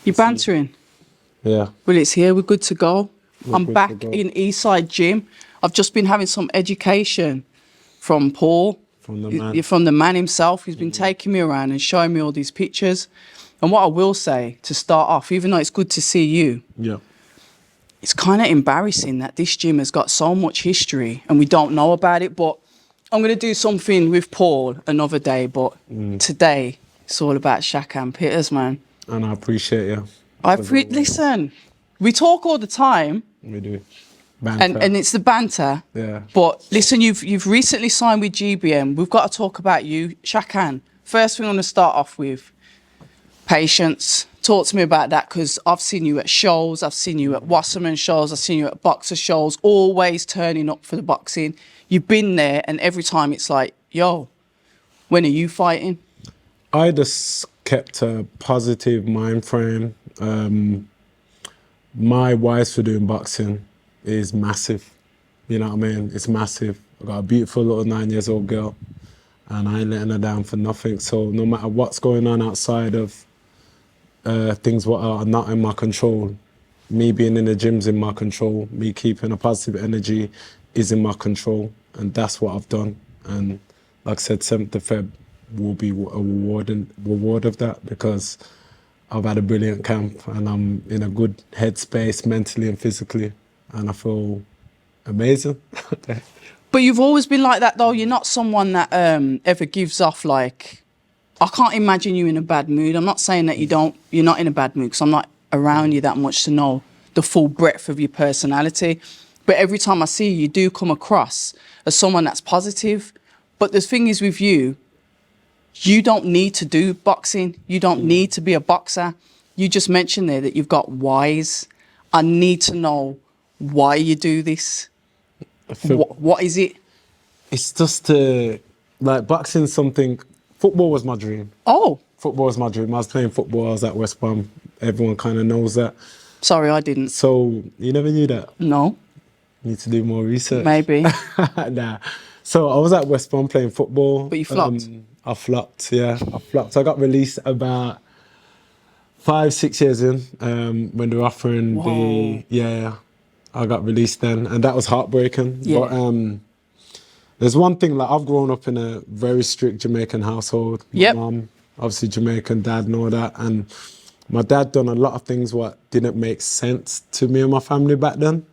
You're bantering. Yeah. Well, it's here. We're good to go. I'm good back to go. in Eastside Gym. I've just been having some education from Paul. From the man. From the man himself. He's been taking me around and showing me all these pictures. And what I will say to start off, even though it's good to see you, Yeah. it's kind of embarrassing that this gym has got so much history and we don't know about it. But I'm going to do something with Paul another day. But today, it's all about Shakan Pitters, man. And I appreciate you. Listen, we talk all the time. We do. Banter. And it's the banter. Yeah. But listen, you've recently signed with GBM. We've got to talk about you, Shakan. First thing I'm going to start off with, patience. Talk to me about that, because I've seen you at shows, I've seen you at Wasserman shows, I've seen you at boxer shows, always turning up for the boxing. You've been there, and every time it's like, yo, when are you fighting? I just kept a positive mind frame. My wise for doing boxing is massive. You know what I mean? It's massive. I got a beautiful little 9-year-old girl, and I ain't letting her down for nothing. So no matter what's going on outside of things what are not in my control, me being in the gym's in my control, me keeping a positive energy is in my control, and that's what I've done. And like I said, 7th of Feb will be a reward of that, because I've had a brilliant camp and I'm in a good headspace mentally and physically, and I feel amazing. But you've always been like that, though. You're not someone that ever gives off, like, I can't imagine you in a bad mood. I'm not saying that you're not in a bad mood, because I'm not around you that much to know the full breadth of your personality. But every time I see you, you do come across as someone that's positive. But the thing is with you, you don't need to do boxing. You don't need to be a boxer. You just mentioned there that you've got whys. I need to know why you do this. What is it? It's just like boxing something. Football was my dream. Oh. Football was my dream. I was playing football. I was at West Brom. Everyone kind of knows that. Sorry, I didn't. So you never knew that? No. Need to do more research. Maybe. Nah. So I was at West Brom playing football. But you flopped. I flopped, yeah. I flopped. I got released about 5-6 years in when they were offering I got released then, and that was heartbreaking. Yeah. But there's one thing, like, I've grown up in a very strict Jamaican household. Yep. My mum, obviously Jamaican, dad and all that. And my dad done a lot of things what didn't make sense to me and my family back then.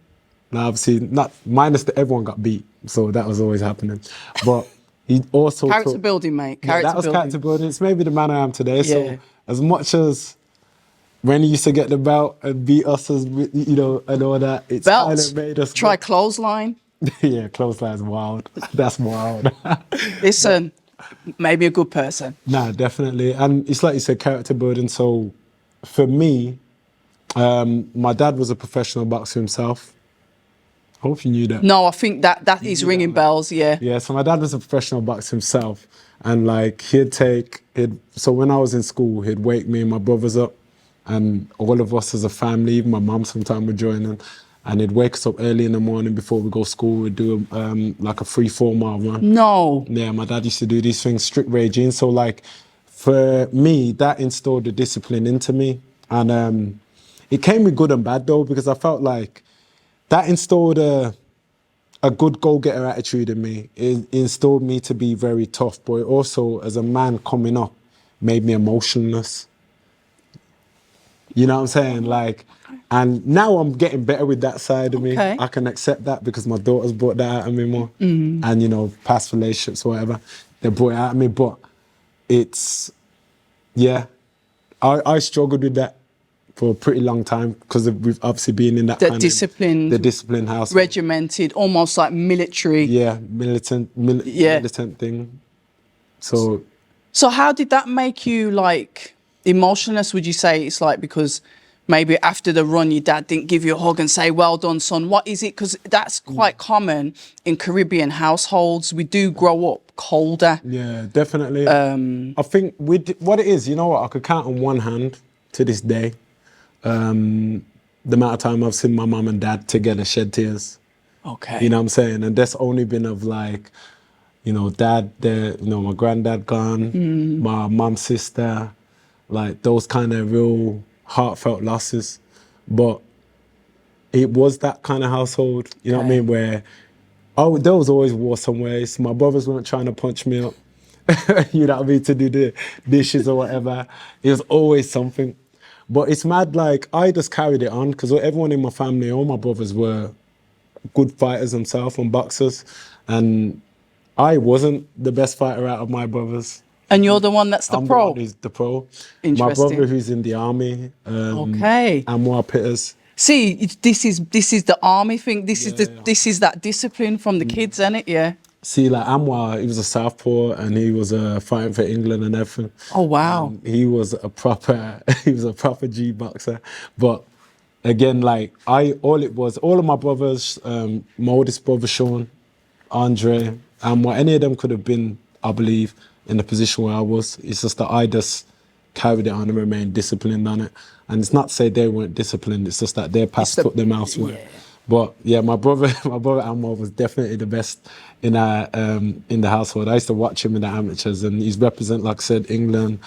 Now, obviously, not minus that everyone got beat, so that was always happening. But he also Character building, mate. That was character building. It's maybe the man I am today. Yeah. So as much as when he used to get the belt and beat us, as you know, and all that, it's kind of made us. Try clothesline. Yeah, clothesline's wild. That's wild. Listen, maybe a good person. Nah, definitely. And it's like you said, character building. So for me, my dad was a professional boxer himself. I hope you knew that. No, I think that is ringing bells, yeah. Yeah, so my dad was a professional boxer himself. And like so when I was in school, he'd wake me and my brothers up, and all of us as a family, even my mum sometimes would join in. And he'd wake us up early in the morning before we go to school. We'd do like a 3-4 mile run. No. Yeah, my dad used to do these things, strict regime. So like, for me, that installed the discipline into me. And it came with good and bad though, because I felt like that installed a good go-getter attitude in me. It installed me to be very tough, but it also, as a man coming up, made me emotionless. You know what I'm saying? Like, and now I'm getting better with that side of me. I can accept that because my daughter's brought that out of me more. And, you know, past relationships or whatever, they brought it out of me. But it's, yeah, I struggled with that for a pretty long time because we've obviously been in that kind disciplined, the disciplined house. Regimented, almost like military. Yeah, militant thing. So how did that make you, like, emotionless? Would you say it's like because maybe after the run your dad didn't give you a hug and say, well done, son? What is it? Because that's quite common in Caribbean households. We do grow up colder. Yeah, definitely. I think what it is, you know what, I could count on one hand to this day the amount of time I've seen my mum and dad together shed tears. Okay. You know what I'm saying? And that's only been of like, you know, dad there, you know, my granddad gone, my mum's sister, like those kind of real heartfelt losses, but it was that kind of household, you know what I mean, where there was always war somewhere. So my brothers weren't trying to punch me up, you know what I mean, to do the dishes or whatever. It was always something. But it's mad, like, I just carried it on because everyone in my family, all my brothers were good fighters themselves and boxers. And I wasn't the best fighter out of my brothers. And you're the one that's the I'm pro? the one who's the pro. Interesting. My brother who's in the army, Shakan Pitters. See, this is the army thing. This is that discipline from the kids, isn't it? Yeah. See, like Anwar, he was a southpaw and he was fighting for England and everything. Oh wow! He was a proper G boxer. But again, like all of my brothers, my oldest brother Sean, Andre, Anwar, any of them could have been, I believe, in the position where I was. It's just that I just carried it on and remained disciplined on it. And it's not to say they weren't disciplined. It's just that their past took them elsewhere. Yeah. But yeah, my brother Anwar was definitely the best in the household. I used to watch him in the amateurs, and he's represent, like I said, England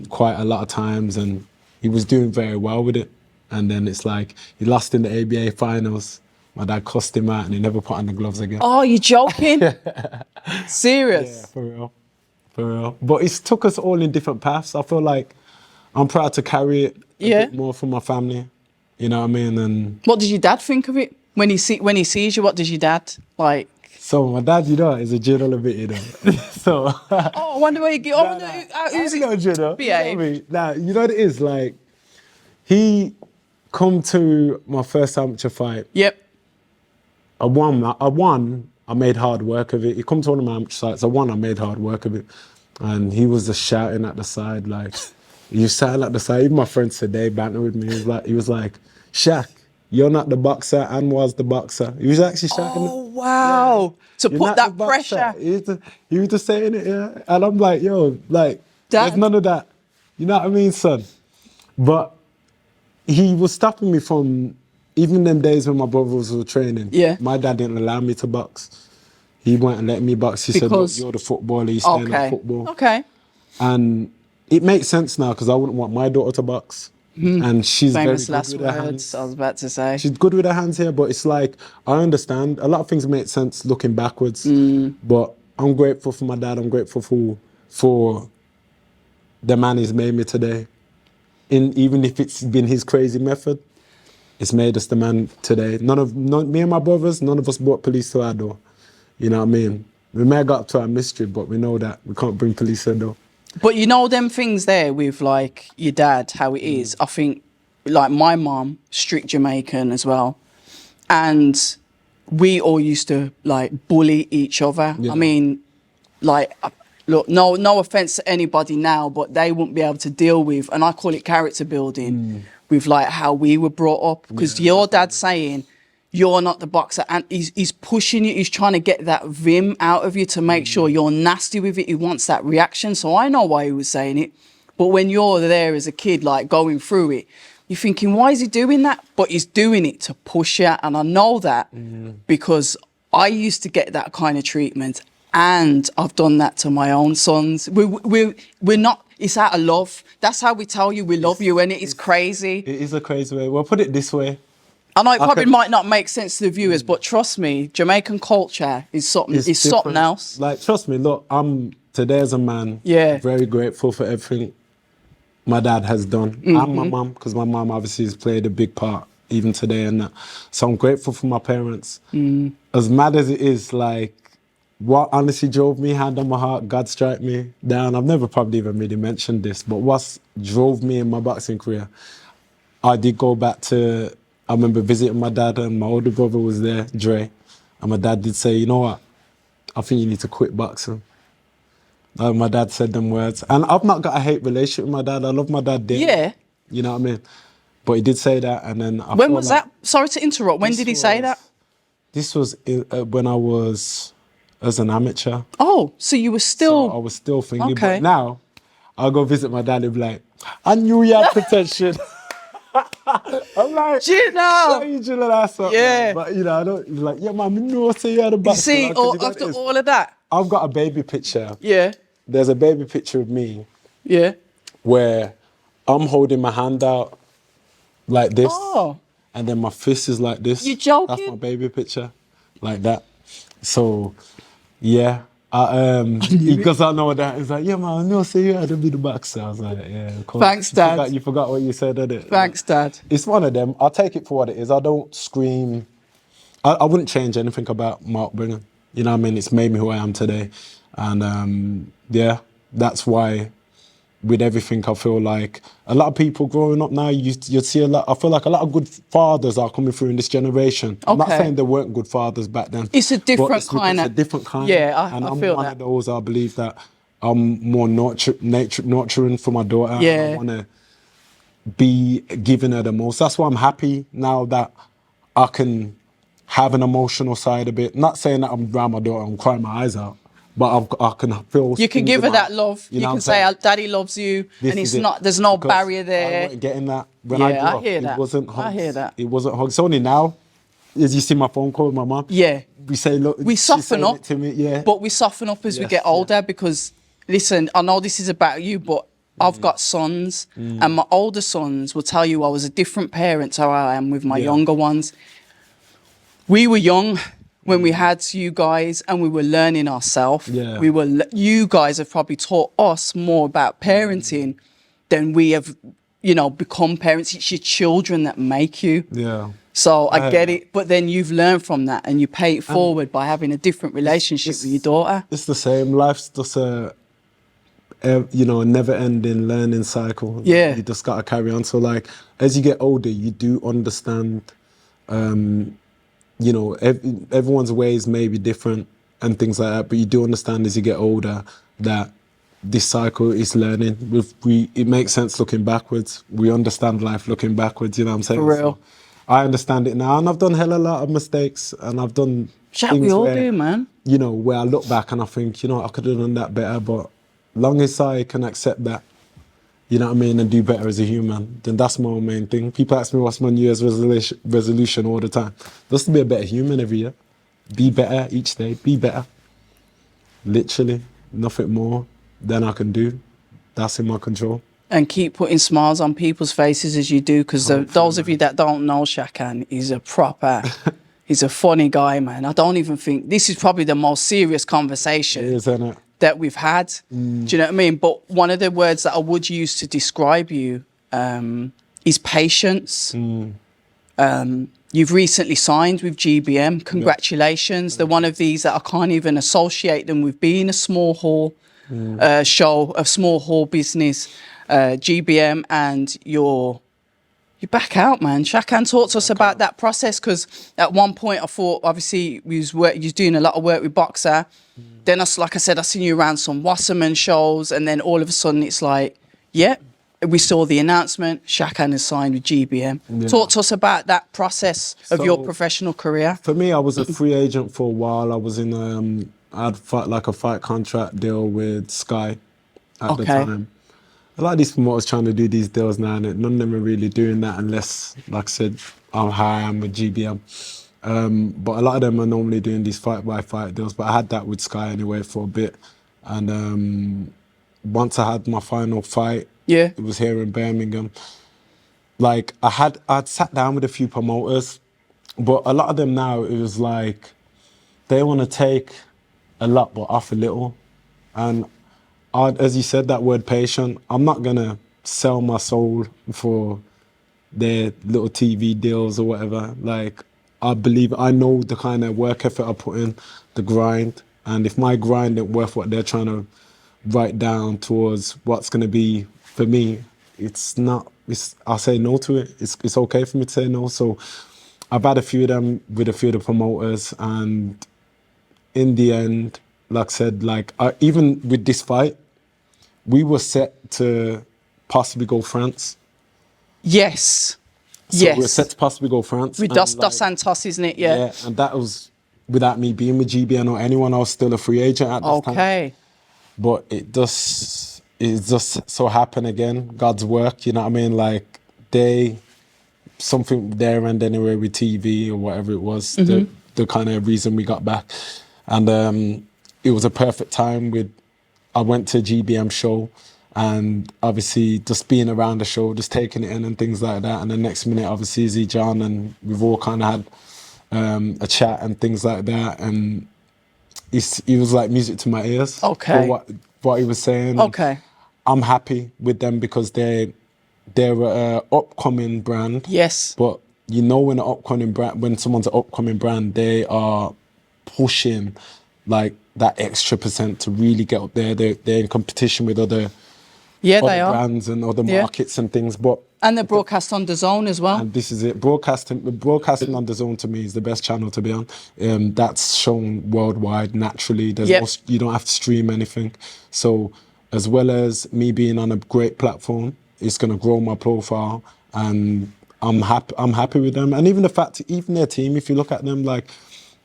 quite a lot of times, and he was doing very well with it. And then it's like he lost in the ABA finals. My dad cussed him out, and he never put on the gloves again. Oh, you're joking? Serious? Yeah, for real. But it's took us all in different paths. I feel like I'm proud to carry it a bit more for my family. You know what I mean? And what did your dad think of it when he sees you? What does your dad like? So my dad, you know, is a general a bit, you know. So. Oh, I wonder where you get. Who's not general? Behave. You know now, you know what it is like. He come to my first amateur fight. Yep. I won. I made hard work of it. He come to one of my amateur fights. I won. I made hard work of it, and he was just shouting at the side like. You sat at the side. Even my friend today banter with me. He was like, Shaq, you're not the boxer. Anwar's the boxer. He was actually shouting. Oh wow! Yeah. To put that pressure. He was just saying it, yeah. And I'm like, yo, like, there's none of that. You know what I mean, son? But he was stopping me from even them days when my brothers were training. Yeah. My dad didn't allow me to box. He wouldn't let me box. He said, look, you're the footballer. You stand at football. Okay. And it makes sense now because I wouldn't want my daughter to box. And she's famous very last good with her words, hands. I was about to say. She's good with her hands here, but it's like, I understand. A lot of things make sense looking backwards. But I'm grateful for my dad. I'm grateful for the man he's made me today. Even if it's been his crazy method, it's made us the man today. Me and my brothers, none of us brought police to our door. You know what I mean? We may have got up to our mystery, but we know that we can't bring police to our door. But you know them things there with like your dad, how it is. I think like my mum, strict Jamaican as well, and we all used to like bully each other. Yeah. I mean, like, look, no offense to anybody now, but they wouldn't be able to deal with, and I call it character building, with like how we were brought up. Because your dad's saying, you're not the boxer, and he's pushing you, he's trying to get that vim out of you to make sure you're nasty with it. He wants that reaction. So I know why he was saying it. But when you're there as a kid, like going through it, you're thinking, why is he doing that? But he's doing it to push you. And I know that because I used to get that kind of treatment, and I've done that to my own sons. We're not, it's out of love. That's how we tell you we love you, and it is crazy. It is a crazy way. Well, put it this way. I know it probably might not make sense to the viewers, but trust me, Jamaican culture is something else. Like, trust me, look, I'm today as a man, very grateful for everything my dad has done. And my mum, because my mum obviously has played a big part even today and that. So I'm grateful for my parents. As mad as it is, like, what honestly drove me, hand on my heart, God strike me down. I've never probably even really mentioned this, but what drove me in my boxing career, I did go back to, I remember visiting my dad, and my older brother was there, Dre, and my dad did say, you know what, I think you need to quit boxing. My dad said them words. And I've not got a hate relationship with my dad. I love my dad dearly. Yeah. You know what I mean? But he did say that, and then when was that? Sorry to interrupt. When did he say that? This was when I was as an amateur. Oh, so you were still... So I was still thinking, but now I'll go visit my dad and be like, I knew you had potential. I'm like, Gino. Yeah. But, you know, I don't, like, yeah, man, I know I say you had a box. You see, after all of that? I've got a baby picture. Yeah. There's a baby picture of me. Yeah. Where I'm holding my hand out like this, Oh, and then my fist is like this. you joking? That's my baby picture, like that. So, yeah. Because I know that it's like, yeah, man, I know, say you had to be the boxer. I was like, yeah, of course. Thanks, Dad. You forgot what you said, didn't it? Thanks, Dad. It's one of them. I'll take it for what it is. I don't scream. I wouldn't change anything about my upbringing. You know what I mean? It's made me who I am today. And yeah, that's why with everything, I feel like a lot of people growing up now, you'd see a lot. I feel like a lot of good fathers are coming through in this generation. I'm not Okay. saying there weren't good fathers back then. It's a different but kind it's of. a different kind. Yeah, and I I'm feel one that. of those. I believe that I'm more nurturing for my daughter. Yeah. And I want to be giving her the most. That's why I'm happy now that I can have an emotional side a bit. Not saying that I'm around my daughter and crying my eyes out, but I can feel. You can things give her in my- that love. You know can what say, I'm saying? "Daddy loves you," This and is it's it. not. There's no Because barrier I there. wasn't getting that when I grew Yeah, I up. hear It that. wasn't hugs. I hear that. It wasn't hugs. It's only now, as you see my phone call with my mum. Yeah. We say, look, We she's soften saying up, it to me. Yeah. but we soften up as we Yes, get yeah. older because, listen, I know this is about you, but I've got sons, and my older sons will tell you I was a different parent to how I am with my Yeah. younger ones. We were young when we had you guys, and we were learning ourselves. Yeah. You guys have probably taught us more about parenting than we have, become parents. It's your children that make you. Yeah. So I heard get that. it, but then you've learned from that and you pay it forward by having a different relationship with your daughter. It's the same. Life's just a never-ending learning cycle. Yeah. You just gotta carry on. So like, as you get older, you do understand. Everyone's ways may be different and things like that, but you do understand as you get older that this cycle is learning. It makes sense looking backwards. We understand life looking backwards. You know what I'm saying? For real. So I understand it now, and I've done hell a lot of mistakes, and I've done Shaq, things we all where, do, man. where I look back and I think, I could have done that better. But long as I can accept that, you know what I mean, and do better as a human, then that's my main thing. People ask me what's my New Year's resolution all the time. Just to be a better human every year. Be better each day. Be better. Literally, nothing more than I can do. That's in my control. And keep putting smiles on people's faces as you do, because those of you that don't know Shakan, he's a funny guy, man. I don't even think, this is probably the most serious conversation It is, isn't it? that we've had. Do you know what I mean? But one of the words that I would use to describe you is patience. You've recently signed with GBM. Congratulations. They're one of these that I can't even associate them with being a small hall show, a small hall business. GBM, and you're back out, man. Shakan, talk to us about that process, because at one point I thought, obviously, you was doing a lot of work with Boxer. Then, like I said, I seen you around some Wasserman shows, and then all of a sudden it's like, yeah, we saw the announcement, Shakan has signed with GBM. Yeah. Talk to us about that process of your So, professional career. For me, I was a free agent for a while. I was in, I had a fight contract deal with Sky at the time. A lot of these promoters trying to do these deals now, and none of them are really doing that unless, like I said, I'm with GBM. But a lot of them are normally doing these fight-by-fight deals. But I had that with Sky anyway for a bit. And once I had my final fight, it was here in Birmingham. Like, I'd sat down with a few promoters, but a lot of them now, it was like, they want to take a lot but off a little. And as you said, that word patient, I'm not going to sell my soul for their little TV deals or whatever. Like, I know the kind of work effort I put in, the grind. And if my grind isn't worth what they're trying to write down towards what's going to be for me, I'll say no to it. It's okay for me to say no. So I've had a few of them with a few of the promoters. And in the end, like I said, even with this fight, we were set to possibly go France. Yes. So we were set to possibly go France. With Dos Santos, isn't it? Yeah. Yeah, and that was without me being with GBN or anyone else, still a free agent at this time. Okay. But it just so happened again, God's work, you know what I mean? Like, something there and anyway with TV or whatever it was, the kind of reason we got back. And it was a perfect time I went to a GBM show and obviously just being around the show, just taking it in and things like that. And the next minute, obviously, Z John, and we've all kind of had a chat and things like that. And he was like music to my ears. Okay. For what he was saying. Okay. I'm happy with them because they're an upcoming brand. Yes. But you know, when someone's an upcoming brand, they are pushing like that extra percent to really get up there. They're in competition with other they are. brands and other markets and things. And they're broadcast on DAZN as well. And this is it. Broadcasting on DAZN to me is the best channel to be on. That's shown worldwide naturally. You don't have to stream anything. So as well as me being on a great platform, it's going to grow my profile, and I'm happy with them. And even the fact, even their team, if you look at them, like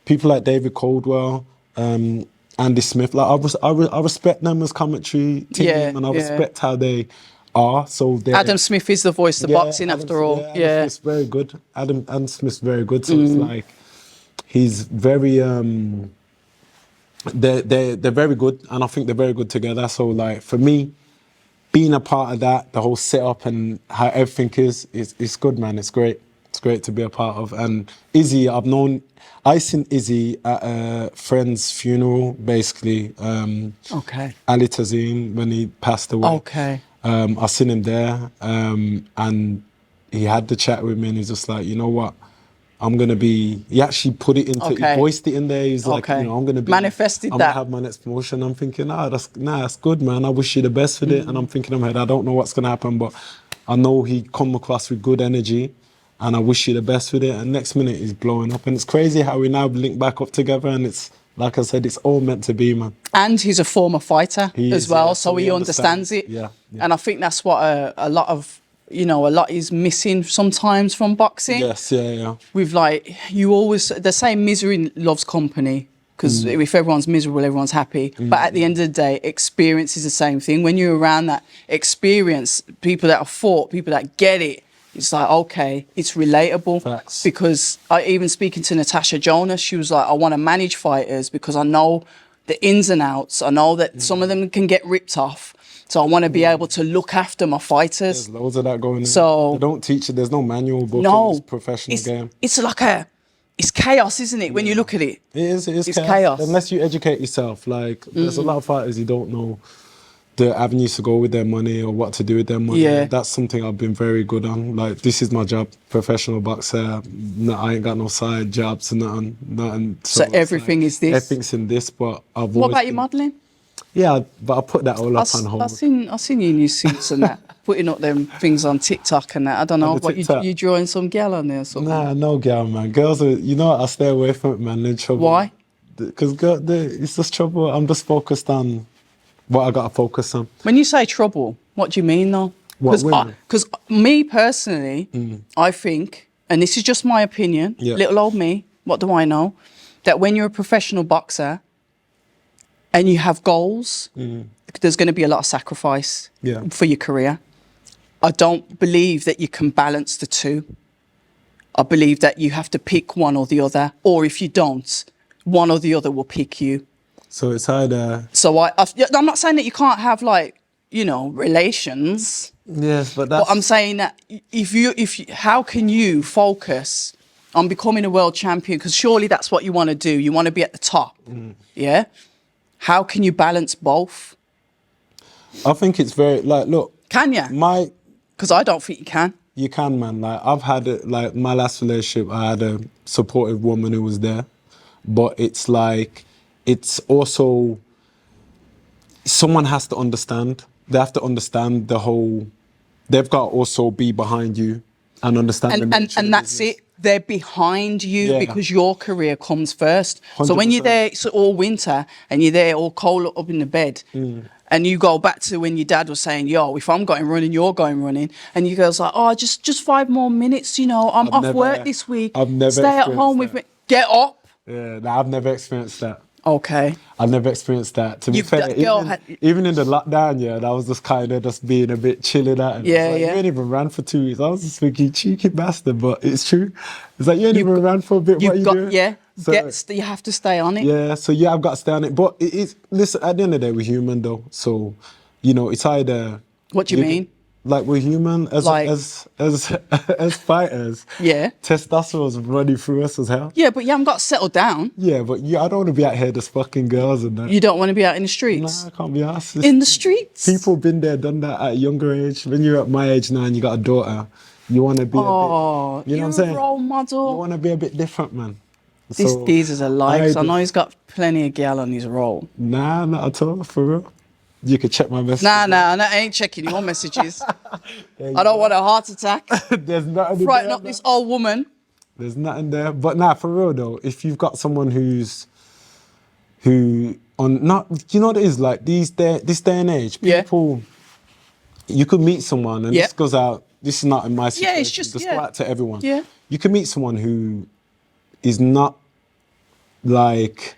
people like David Caldwell, Andy Smith, like I respect them as commentary team, and I respect how they are. So Adam Smith is the voice of boxing after all. Adam Smith's very good. Adam Smith's very good. So it's like he's very they're very good, and I think they're very good together. So like for me, being a part of that, the whole setup and how everything it's good, man. It's great. It's great to be a part of. And Izzy, I seen Izzy at a friend's funeral, basically. Okay. Ali Tazim, when he passed away. Okay. I seen him there, and he had the chat with me, and he's just like, you know what, I'm gonna be. He actually put it into. He voiced it in there. He's like, you know, I'm gonna be. Manifested I'm that. gonna have my next promotion. I'm thinking, that's good, man. I wish you the best with it. And I'm thinking in my head, I don't know what's gonna happen, but I know he come across with good energy, and I wish you the best with it. And next minute he's blowing up, and it's crazy how we now link back up together, and it's. Like I said, it's all meant to be, man. And he's a former fighter as well, so he understands it. Yeah. And I think that's what a lot is missing sometimes from boxing. Yes, yeah. With like, they say misery loves company, because if everyone's miserable, everyone's happy. But at the end of the day, experience is the same thing. When you're around that experience, people that have fought, people that get it, it's like, okay, it's relatable. Facts. Because even speaking to Natasha Jonas, she was like, I want to manage fighters because I know the ins and outs. I know that some of them can get ripped off. So I want to be able to look after my fighters. There's loads of that going on. So they don't teach it. There's no manual book in this professional game. It's like it's chaos, isn't it, when you look at it? It is it's chaos. Unless you educate yourself. Like, there's a lot of fighters who don't know the avenues to go with their money or what to do with their money. Yeah. That's something I've been very good on. Like, this is my job, professional boxer. No, I ain't got no side jobs and nothing. So everything is this? Everything's in this, but I've What about your modelling? Yeah, but I put that all up on hold. I've seen you in your suits and that, putting up them things on TikTok and that. I don't know, what you drawing some gal on there or something? Nah, no gal, man. Girls are, you know what, I stay away from it, man. They're in trouble. Why? Because it's just trouble. I'm just focused on what I got to focus on. When you say trouble, what do you mean though? Because me personally, I think, and this is just my opinion, little old me, what do I know? That when you're a professional boxer and you have goals, there's going to be a lot of sacrifice for your career. I don't believe that you can balance the two. I believe that you have to pick one or the other, or if you don't, one or the other will pick you. So it's either... So I'm not saying that you can't have, like, you know, relations. Yes, but that's... But I'm saying that how can you focus on becoming a world champion? Because surely that's what you want to do. You want to be at the top, yeah? How can you balance both? I think it's very, like, look... Can you? Because I don't think you can. You can, man. Like, I've had it, like, my last relationship, I had a supportive woman who was there. But it's like... It's also, someone has to understand. They have to understand the whole, they've got to also be behind you and understand the nature of the and that's business. it. They're behind you because your career comes first. 100%. So when you're there all winter and you're there all cold up in the bed and you go back to when your dad was saying, yo, if I'm going running, you're going running. And you girls like, oh, just 5 more minutes, you know, I'm off work this week. I've never Stay at home with me. Get up. Yeah, no, I've never experienced that. Okay. I've never experienced that. To be fair, even in the lockdown, that was just kind of just being a bit chilling out. You ain't even ran for 2 weeks. I was just thinking, cheeky bastard, but it's true. It's like, you ain't even ran for a bit. What are you doing? Yeah, so, you have to stay on it. Yeah, so I've got to stay on it. But it is, listen, at the end of the day, we're human though. So you know, it's either. What do you mean? Like we're human as Like- as fighters. Yeah. Testosterone's running through us as hell. Yeah, but you haven't got to settle down. Yeah, but I don't want to be out here just fucking girls and that. You don't want to be out in the streets. Nah, I can't be asked. In the streets. People been there, done that at a younger age. When you're at my age now and you got a daughter, you want to be Oh, a bit. You know what you're I'm a saying? role You model. want to be a bit different, man. These are likes. I know just- he's got plenty of gal on his roll. Nah, not at all, for real. You could check my messages. Nah, I ain't checking your messages. I don't want a heart attack. There's nothing Frighten there, up man. this old woman. There's nothing there. But nah, for real though, if you've got someone you know what it is, like this day and age, Yeah. people, you could meet someone, and Yeah. this goes out, this is not in my situation, Yeah, it's just- this yeah. go out to everyone. Yeah. You can meet someone who is not like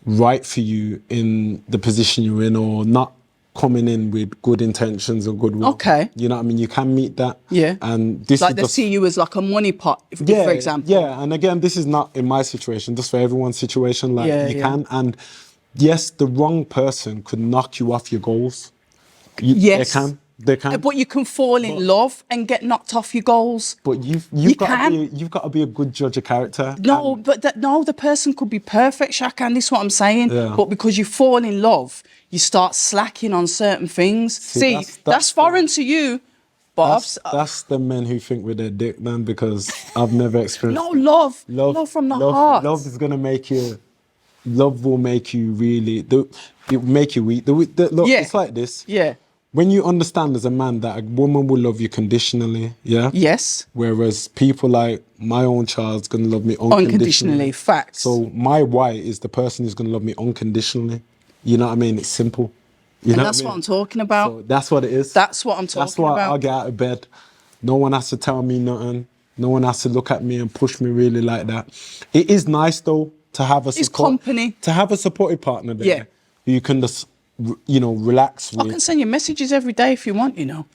right for you in the position you're in, or not coming in with good intentions or goodwill. Okay. You know what I mean? You can meet that. Yeah. And this Like is they just, see you as like a money pot, for example. yeah, and again, this is not in my situation, just for everyone's situation. Like Yeah, you yeah. can, and yes, the wrong person could knock you off your goals. Yes. They can. But you can fall in love and get knocked off your goals. But you've You got can. you've got to be a good judge of character. No, but the person could be perfect, Shakan. This is what I'm saying. Yeah. But because you fall in love, you start slacking on certain things. See, that's that's foreign to you. But That's the men who think with their dick, man, because I've never experienced. no, love from the heart. Love is gonna make you. Love will make you really. It will make you weak. Look, Yeah. it's like this. Yeah. When you understand as a man that a woman will love you conditionally, yeah. Yes. Whereas people like my own child's gonna love me unconditionally. Unconditionally. Facts. So my why is the person who's gonna love me unconditionally. You know what I mean? It's simple. You know that's I what mean? I'm talking about. So that's what it is. That's what I'm talking That's why about. I get out of bed. No one has to tell me nothing. No one has to look at me and push me really like that. It is nice though to have a company. to have a supportive partner there. Yeah. Who you can just relax with. I can send you messages every day if you want, you know.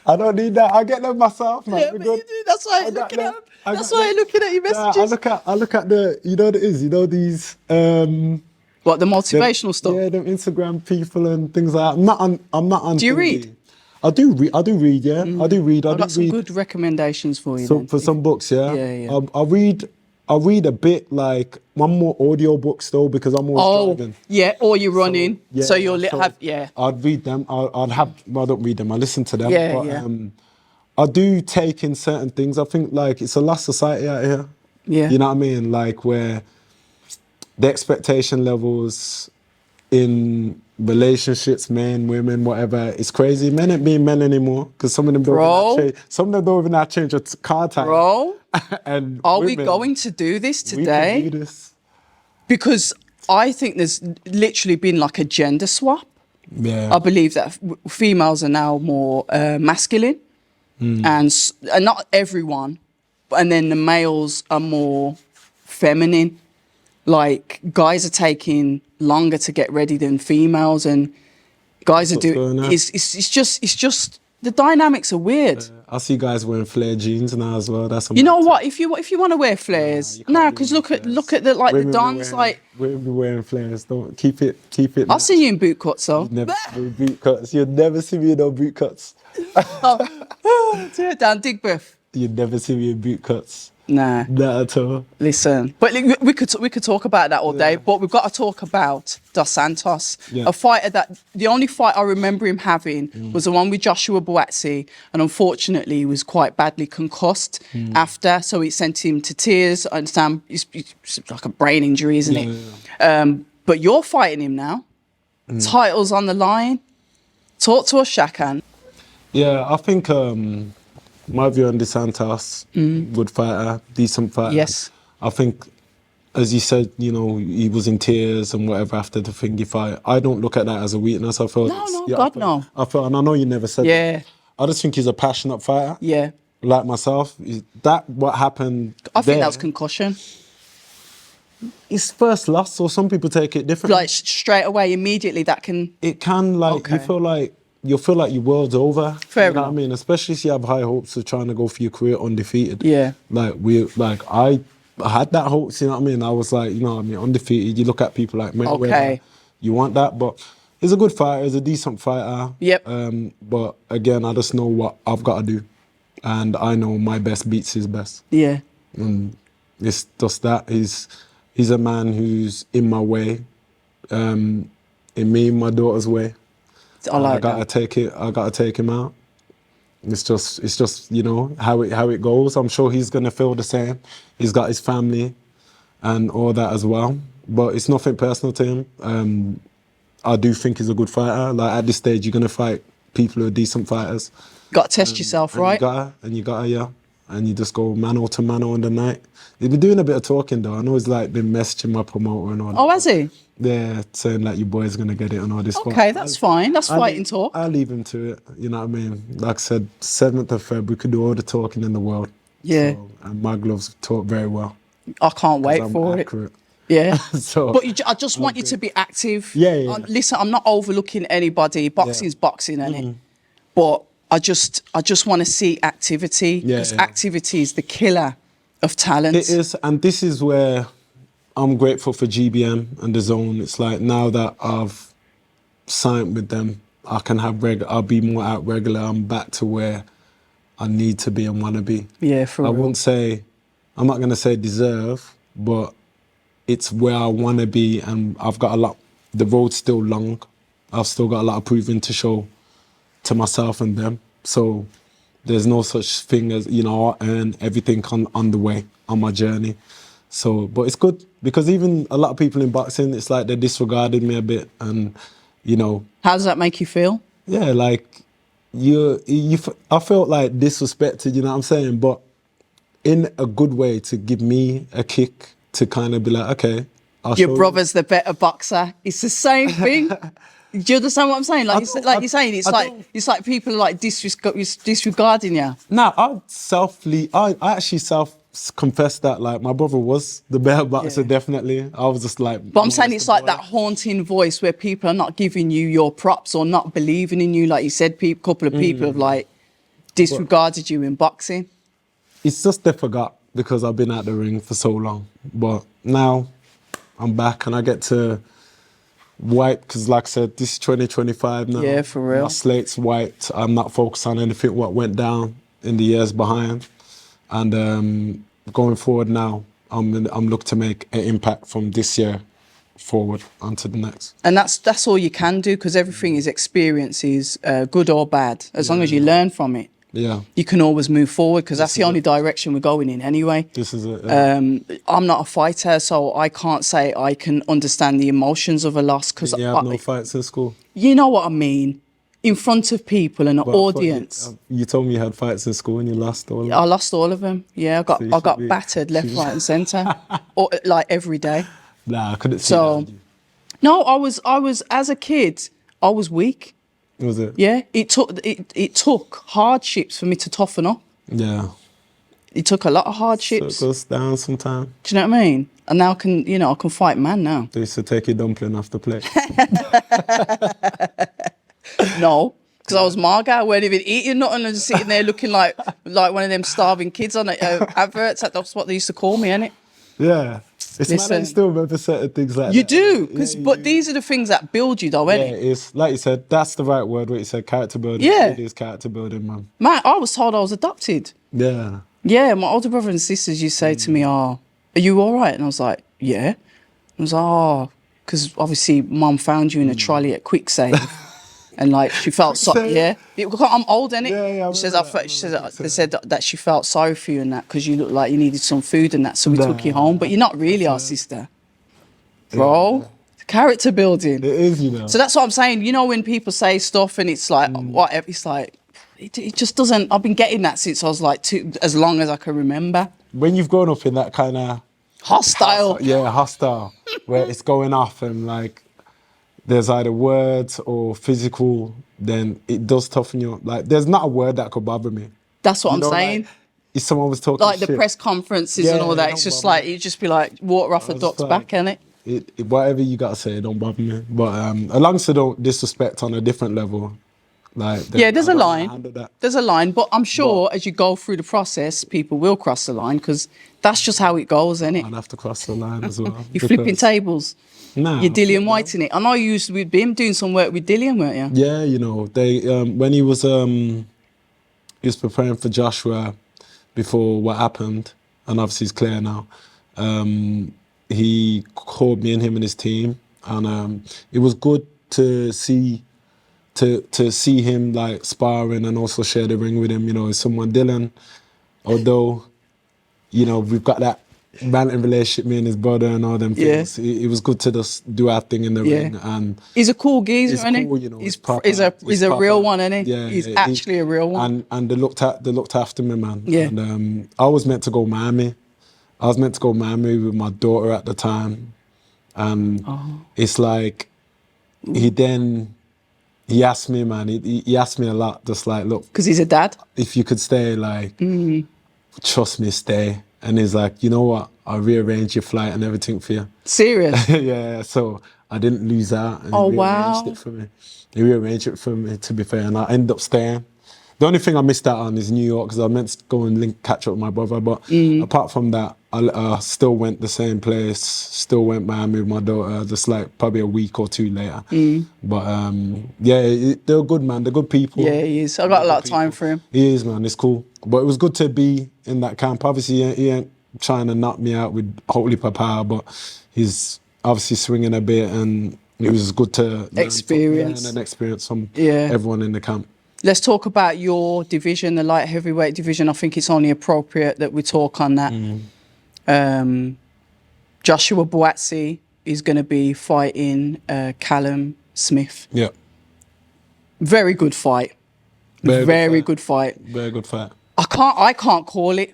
I don't need that. I get them myself, man. Yeah, We're but good. you do. That's why I'm got looking at them. them. That's why I'm looking at your messages. I look at the, you know what it is, these What, the motivational stuff? Yeah, them Instagram people and things like that. I'm not on. Do you thingy. read? I do read, yeah. I do read. I've got some good recommendations for you. So then. for some books, yeah. Yeah. I read a bit, like one more audio books though, because I'm always driving. yeah, or you're running. Yeah, So you'll so have, yeah. I'd read them. Well, I don't read them. I listen to them. Yeah, but, yeah. I do take in certain things. I think like it's a lost society out here. Yeah. You know what I mean? Like where the expectation levels in relationships, men, women, whatever, it's crazy. Men ain't being men anymore because some of them don't even have change a car tire. Bro, and are we women, going to do this we today? can do this. Because I think there's literally been like a gender swap. Yeah. I believe that females are now more masculine, and not everyone, and then the males are more feminine. Like guys are taking longer to get ready than females, and guys are doing. It's just the dynamics are weird. I see guys wearing flare jeans now as well. That's You know what? If you want to wear flares, no, because look at the like women the dons. Like women be wearing flares. Don't keep it. I've seen you in boot cuts, though. Never see me in boot cuts. You'd never see me in no boot cuts. Do it down, dig breath. You'd never see me in boot cuts. Nah. Not at all. Listen, but we could talk about that all day, but we've got to talk about Dos Santos, Yeah. a fighter that the only fight I remember him having was the one with Joshua Buatsi, and unfortunately he was quite badly concussed after, so it sent him to tears. I understand it's like a brain injury, isn't it? But you're fighting him now. Titles on the line. Talk to us, Shakan. Yeah, I think my view on DeSantis, good fighter, decent fighter. Yes. I think, as you said, he was in tears and whatever after the thingy fight. I don't look at that as a weakness. I felt No. I felt, and I know you never said Yeah. that. I just think he's a passionate fighter. Yeah. Like myself. What happened I think there, that was concussion. his first loss, so some people take it differently. Like straight away, immediately, that can. It can, like, Okay. you feel like your world's over. Fair you know what I enough. mean? Especially if you have high hopes of trying to go for your career undefeated. Yeah. I had that hopes, you know what I mean? I was like, undefeated. You look at people like Mayweather, Okay. you want that, but he's a good fighter. He's a decent fighter. Yep. But again, I just know what I've got to do, and I know my best beats his best. Yeah. And it's just that he's a man who's in my way, in me and my daughter's way. I like gotta that. take it. I gotta take him out. It's just you know how it goes. I'm sure he's gonna feel the same. He's got his family and all that as well. But it's nothing personal to him. I do think he's a good fighter. Like at this stage, you're gonna fight people who are decent fighters. Got to test yourself, right? You gotta, yeah. And you just go mano to mano on the night. He's been doing a bit of talking though. I know he's like been messaging my promoter and all that. Oh, has he? Yeah, saying like your boy's gonna get it and all this. Okay, that's fine. That's fighting talk. I'll leave him to it. You know what I mean? Like I said, 7th of Feb, we could do all the talking in the world. Yeah. So, and my gloves talk very well. I can't wait for accurate. it. Yeah. So, but I just want you to be active. Yeah. Listen, I'm not overlooking anybody. Boxing's boxing, isn't it? But I just want to see activity, because activity is the killer of talent. It is, and this is where I'm grateful for GBM and the Zone. It's like now that I've signed with them, I can have I'll be more out regular. I'm back to where I need to be and want to be. Yeah, for real. I'm not going to say deserve, but it's where I want to be, and I've got a lot. The road's still long. I've still got a lot of proving to show to myself and them. So there's no such thing as, you know, I earn everything on the way, on my journey. So, but it's good, because even a lot of people in boxing, it's like they disregarded me a bit, and, you know. How does that make you feel? Yeah, like, I felt like disrespected, you know what I'm saying? But in a good way, to give me a kick, to kind of be like, okay, your brother's the better boxer. It's the same thing. Do you understand what I'm saying? Like you're saying, it's like people are like disregarding you. No, I actually self-confessed that, like, my brother was the better boxer, definitely. I was just like... But I'm saying it's like that haunting voice where people are not giving you your props or not believing in you. Like you said, a couple of people have like disregarded you in boxing. It's just they forgot, because I've been out the ring for so long. But now I'm back and I get to wipe, because like I said, this is 2025 now. Yeah, for real. My slate's wiped. I'm not focused on anything what went down in the years behind. And going forward now, I'm looking to make an impact from this year forward onto the next. And that's all you can do, because everything is experiences, good or bad. As long as you learn from it, you can always move forward, because that's the only direction we're going in anyway. This is it. Yeah. I'm not a fighter, so I can't say I can understand the emotions of a loss, because you have no fights in school. You know what I mean? In front of people and an audience. You told me you had fights in school and you lost all of them. I lost all of them. Yeah, I got battered left, right, and centre, like every day. Nah, I couldn't see that. No, I was as a kid, I was weak. Was it? Yeah, it took hardships for me to toughen up. Yeah. It took a lot of hardships. So it goes down sometimes. Do you know what I mean? And now I can fight man now. They used to take your dumpling off the plate. No, because I was Marga. I weren't even eating nothing and just sitting there looking like one of them starving kids on adverts. That's what they used to call me, innit? Yeah. It's mad that you still remember certain things like that. You do, but these are the things that build you, though, innit? Yeah, it's like you said, that's the right word, what you said, character building. Yeah. It is character building, man. Man, I was told I was adopted. Yeah. Yeah, my older brother and sisters used to say to me, "Oh, are you all right?" And I was like, "Yeah." I was like, "Oh," because obviously Mum found you in a trolley at Quick Save. And like she felt I'm old, innit? Yeah, they said that she felt sorry for you and that, because you looked like you needed some food and that, so we took you home. But you're not really our sister, bro. Yeah. Character building. It is, you know. So that's what I'm saying. You know, when people say stuff and it's like whatever, it's like it just doesn't. I've been getting that since I was like as long as I can remember. When you've grown up in that kind of hostile, where it's going off and like, there's either words or physical, then it does toughen you up. Like, there's not a word that could bother me. That's what I'm saying. Like, if someone was talking like shit, the press conferences and all that, it's just like, you just be like, water off a duck's back, innit? Whatever you got to say, don't bother me. But as long as they don't disrespect on a different level, Like, Yeah, there's I a don't know how to line. handle that. There's a line, but I'm sure as you go through the process, people will cross the line because that's just how it goes, isn't it? I'd have to cross the line as well. You're flipping tables. Nah, You're I flip Dillian White in it. I know you used to be him doing some work with Dillian, weren't you? Yeah, you know, they when he was preparing for Joshua before what happened, and obviously it's clear now. He called me and him and his team, and it was good to see him like sparring and also share the ring with him. You know, as someone Dylan, although you know we've got that ranting relationship, me and his brother and all them Yeah. things. It was good to just do our thing in the Yeah. ring, and He's a cool geezer, it's isn't he? cool, you know. He's it's proper, he's a proper. real one, isn't he? Yeah, He's yeah, actually a real one. And they looked after me, man. Yeah. And I was meant to go Miami. I was meant to go Miami with my daughter at the time, and it's like he asked me, man. He asked me a lot, just like, look, Because he's a dad. if you could stay, like, trust me, stay. And he's like, you know what? I'll rearrange your flight and everything for you. Serious. Yeah, so I didn't lose out. And Oh, he rearranged wow. it for me. He rearranged it for me, to be fair, and I ended up staying. The only thing I missed out on is New York because I meant to go and catch up with my brother. But apart from that, I still went the same place, still went Miami with my daughter, just like probably a week or two later. But yeah, they're good, man. They're good people. Yeah, he is. I got a lot of time for him. He is, man. It's cool. But it was good to be in that camp. Obviously, he ain't trying to knock me out with holy power, but he's obviously swinging a bit, and it was good to learn and experience from everyone in the camp. Let's talk about your division, the light heavyweight division. I think it's only appropriate that we talk on that. Joshua Buatsi is going to be fighting Callum Smith. Yeah. Very good fight. Very good fight. Very good fight. I can't call it.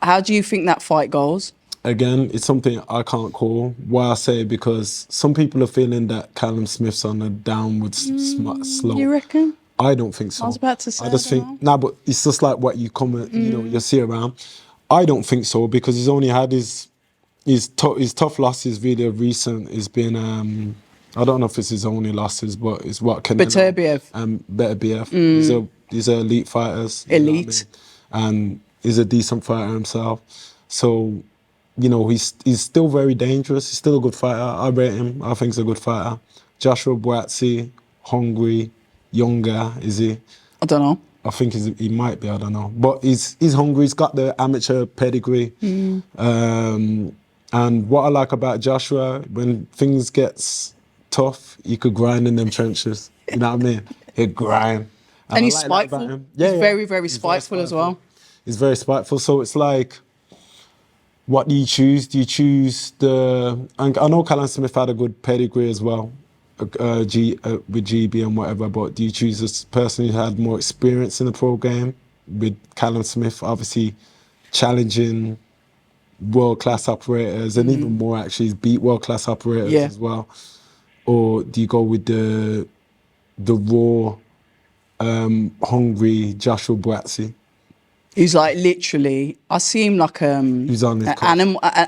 How do you think that fight goes? Again, it's something I can't call. Why I say because some people are feeling that Callum Smith's on a downward slope. You reckon? I don't think so. I was about to say. I just think but it's just like what you you see around. I don't think so because he's only had his tough losses really recent. It's been I don't know if it's his only losses, but it's what Canelo Beterbiev. These are elite fighters. Elite. You know what I mean? And he's a decent fighter himself. So, you know, he's still very dangerous. He's still a good fighter. I rate him. I think he's a good fighter. Joshua Buatsi, hungry, younger, is he? I don't know. I think he might be, I don't know. But he's hungry, he's got the amateur pedigree. And what I like about Joshua, when things gets tough, he could grind in them trenches. You know what I mean? He'd grind. And he's spiteful. Yeah, he's very, very spiteful as well. He's very spiteful. So it's like, what do you choose? Do you choose and I know Callum Smith had a good pedigree as well. With GB and whatever, but do you choose this person who had more experience in the pro game with Callum Smith obviously challenging world-class operators and even more actually, he's beat world-class operators as well? Or do you go with the raw, hungry Joshua Buatsi? He's like literally, I see him like He's on an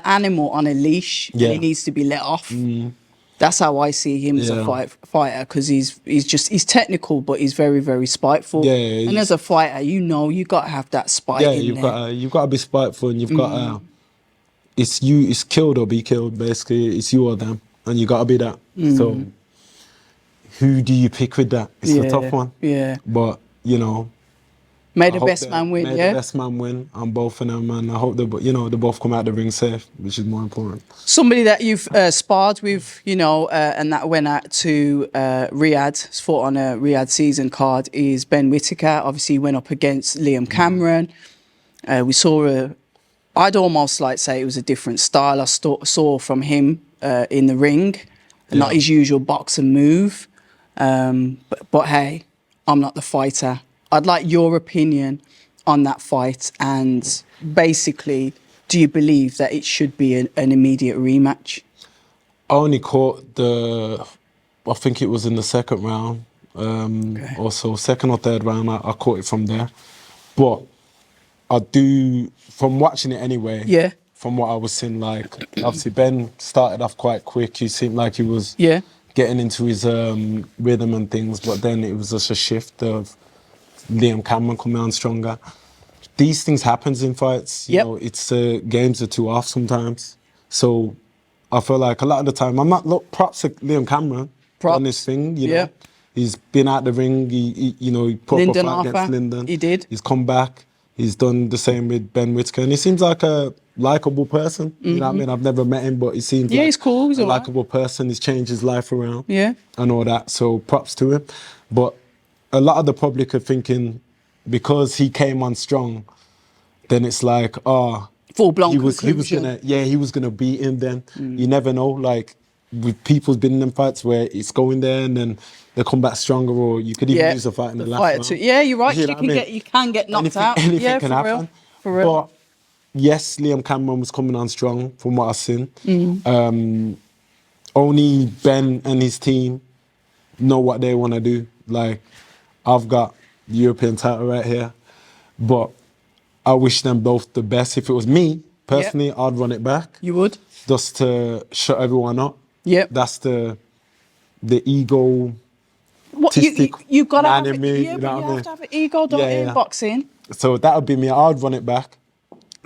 animal on a leash and he needs to be let off. That's how I see him as a fighter because he's technical, but he's very, very spiteful. Yeah, and as a fighter, you got to have that spite in there. You've got to be spiteful, and you've got it's killed or be killed, basically. It's you or them, and you got to be that. So who do you pick with that? It's a tough one. Yeah. But, you know, May the best man win, May the best man win on both of them, and I hope they both come out the ring safe, which is more important. Somebody that you've sparred with, and that went out to Riyadh, fought on a Riyadh season card, is Ben Whittaker. Obviously, he went up against Liam Cameron. We saw I'd almost like say it was a different style I saw from him in the ring, not his usual boxer move. But hey, I'm not the fighter. I'd like your opinion on that fight, and basically, do you believe that it should be an immediate rematch? I only caught I think it was in the second round, or so, second or third round, I caught it from there. But I do, from watching it anyway, from what I was seeing, like, obviously Ben started off quite quick. He seemed like he was getting into his rhythm and things, but then it was just a shift of Liam Cameron coming on stronger. These things happens in fights. You know, it's games are too off sometimes. So I feel like a lot of the time, I'm not, look, props to Liam Cameron on this thing, you know. He's been out the ring, he put up a fight against Lyndon. He did. He's come back. He's done the same with Ben Whitaker. And he seems like a likeable person. You know what I mean? I've never met him, but he seems like he's cool. He's a all right. likeable person. He's changed his life around. Yeah. And all that. So props to him. But a lot of the public are thinking because he came on strong, then it's like, full-blown he was gonna beat him then. You never know, like with people's been in them fights where it's going there and then they come back stronger, or you could even lose a fight in the last round. Yeah, you're right. You can get knocked out. Anything can happen. Real. For real. But yes, Liam Cameron was coming on strong from what I've seen. Only Ben and his team know what they want to do. Like, I've got the European title right here, but I wish them both the best. If it was me, personally, I'd run it back. You would? Just to shut everyone up. Yep. That's the ego. You got to have it. Me, Yeah, you but know you what I have to have an ego, don't you, in boxing? So that would be me. I'd run it back.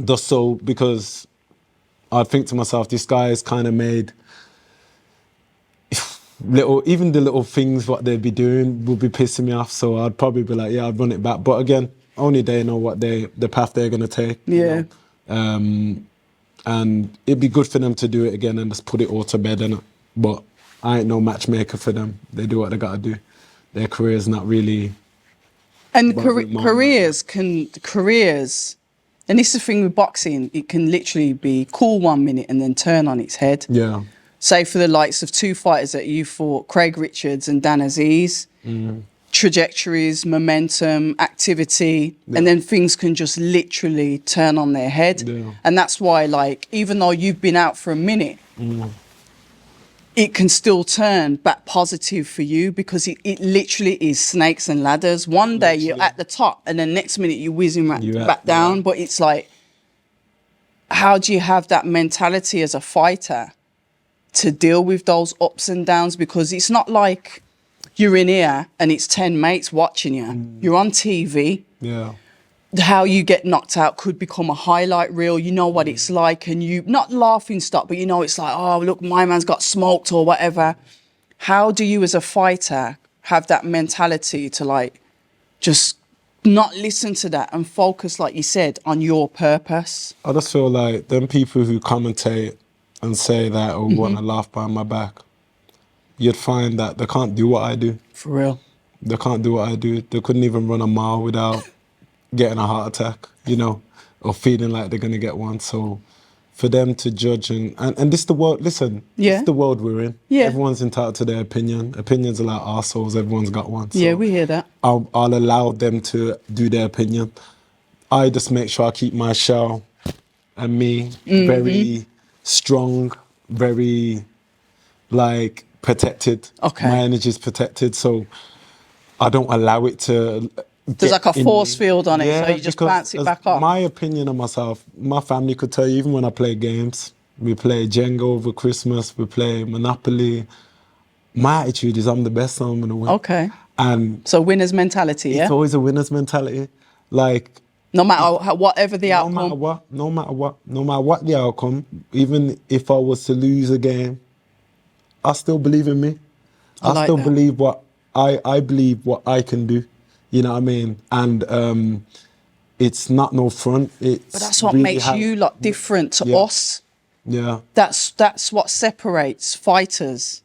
Just so, because I'd think to myself, this guy has kind of made even the little things what they'd be doing would be pissing me off. So I'd probably be like, I'd run it back. But again, only they know what the path they're gonna take. Yeah. You know? And it'd be good for them to do it again and just put it all to bed, innit? But I ain't no matchmaker for them. They do what they gotta do. Their career's not really. And careers, and this is the thing with boxing, it can literally be cool 1 minute and then turn on its head. Yeah. Say for the likes of two fighters that you fought, Craig Richards and Dan Aziz, trajectories, momentum, activity, and then things can just literally turn on their head. Yeah. And that's why, like, even though you've been out for a minute, it can still turn back positive for you, because it literally is snakes and ladders. One day you're at the top and then next minute you're whizzing back down. But it's like, how do you have that mentality as a fighter to deal with those ups and downs? Because it's not like you're in here and it's 10 mates watching you. You're on TV. Yeah. How you get knocked out could become a highlight reel. You know what it's like, and you not laughing stock, but you know it's like, oh look, my man's got smoked or whatever. How do you as a fighter have that mentality to like just not listen to that and focus, like you said, on your purpose? I just feel like them people who commentate and say that or want to laugh behind my back, you'd find that they can't do what I do. For real. They can't do what I do. They couldn't even run a mile without getting a heart attack, you know, or feeling like they're going to get one. So for them to judge and this is the world, listen, this is the world we're in. Yeah. Everyone's entitled to their opinion. Opinions are like arseholes, everyone's got one. So Yeah, we hear that. I'll allow them to do their opinion. I just make sure I keep my shell and me very strong, very like protected. Okay. My energy's protected, so I don't allow it to. There's like a force field on it, so you just bounce it back off. My opinion of myself, my family could tell you, even when I play games, we play Jenga over Christmas, we play Monopoly. My attitude is I'm the best, so I'm gonna win. Okay. And so winner's mentality, yeah? It's always a winner's mentality. Like, no matter whatever the outcome. No matter what the outcome, even if I was to lose a game, I still believe in me. I still believe I believe what I can do. You know what I mean? And it's not no front. But that's what makes you lot different to us. Yeah. That's what separates fighters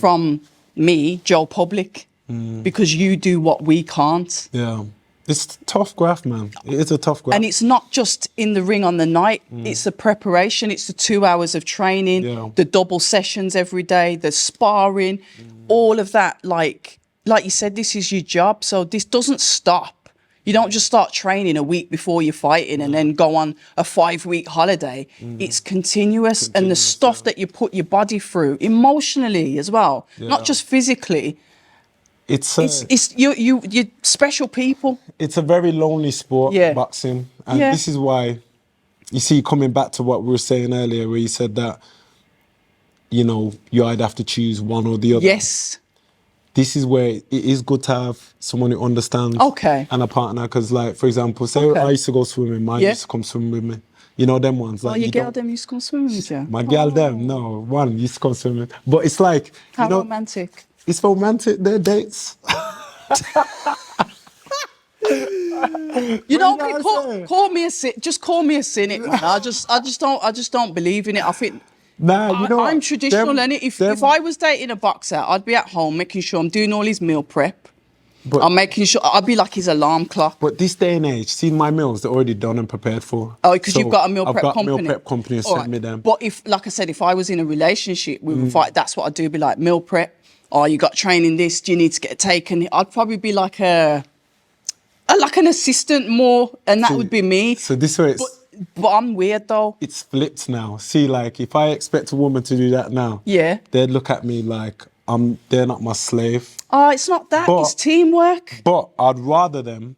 from me, Joe Public, because you do what we can't. Yeah. It's tough graft, man. It is a tough graft. And it's not just in the ring on the night. It's the preparation. It's the 2 hours of training, the double sessions every day, the sparring, all of that. Like you said, this is your job. So this doesn't stop. You don't just start training a week before you're fighting and then go on a 5-week holiday. It's continuous. And the stuff that you put your body through emotionally as well, not just physically. It's you're special people. It's a very lonely sport, boxing. And this is why, you see, coming back to what we were saying earlier, where you said that you know, you either have to choose one or the other. Yes. This is where it is good to have someone who understands. Okay. And a partner, because, like, for example, say Okay. I used to go swimming, mine Yeah. used to come swim with me. You know them ones. Oh, Like, your you girl don't- them used to come swimming with you? My girl them, no, one used to come swimming. But it's like, How you know, romantic. it's romantic, their dates. You know, what I'm saying? call me a just call me a cynic, man. I just don't believe in it. I think Nah, you know I'm what? traditional, Them- and if them- I was dating a boxer, I'd be at home making sure I'm doing all his meal prep. But, I'm making sure I'd be like his alarm clock. but this day and age, see my meals, they're already done and prepared for. Oh, because So you've got a meal I've prep got company. meal prep company who All sent me them. But if, like I said, if I was in a relationship with a fight, that's what I'd do. Be like meal prep. Oh, you got training this. Do you need to get it taken? I'd probably be like like an assistant more, and that would be me. So this way But I'm weird though. it's flipped now. See, like, if I expect a woman to do that now, Yeah. they'd look at me like they're not my slave. Oh, it's not that. But- It's teamwork. But I'd rather them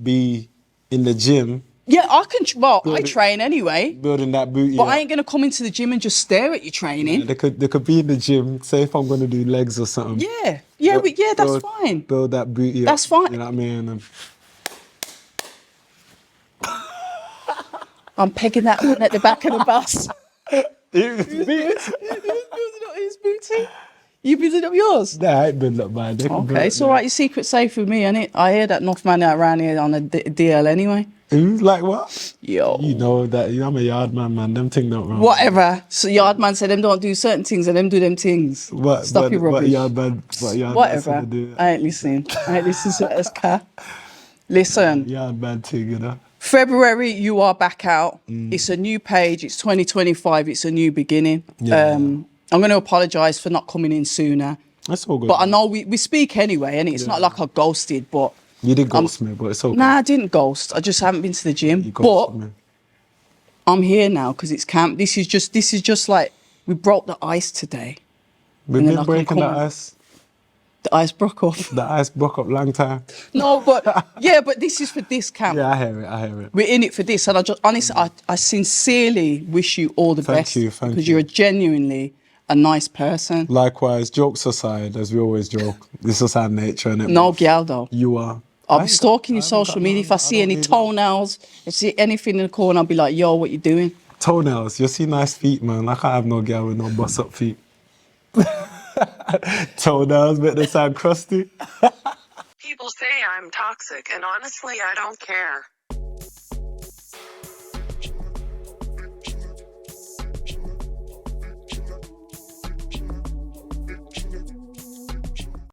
be in the gym Yeah, I can. Well, I Build it- train anyway, building that booty. but up. I ain't gonna come into the gym and just stare at you training. They could be in the gym. Say if I'm gonna do legs or something. Yeah, that's build- fine. Build that booty. That's up, fine. You know what I mean? And I'm pegging that one at the back of the bus. It's building up his booty. You building up yours? Nah, I ain't building up mine. They can build Okay, it it's all right. Your secret's safe with me, innit? I hear that enough man out around here on a DL anyway. now. Like what? Yo. You know that I'm a yard man. Them things don't wrong. Whatever. So yard man said them don't do certain things and them do them things. Stop your rubbish. What yard Whatever. man do? I ain't listening. I ain't listening to this car. Listen. Yard man thing, you know. February, you are back out. It's a new page. It's 2025. It's a new beginning. Yeah. I'm going to apologise for not coming in sooner. That's all good. But I know we speak anyway, and it's not like I ghosted. But You did ghost me, but it's okay. nah, I didn't ghost. I just haven't been to the gym. You But ghosted me. I'm here now because it's camp. This is just like we broke the ice today. We've and then been I can breaking the come- ice. The ice broke off. The ice broke up long time. No, but yeah, but this is for this camp. Yeah, I hear it. We're in it for this, and I just honestly, I sincerely wish you all the best you, because you. you're genuinely a nice person. Likewise, jokes aside, as we always joke, this is our nature, and No girl though. you are. I'll be stalking your social media. If I see any toenails, if I see anything in the corner, I'll be like, yo, what you doing? Toenails. You see nice feet, man. I can't have no girl with no bust up feet. Toenails make them sound crusty. People say I'm toxic, and honestly, I don't care.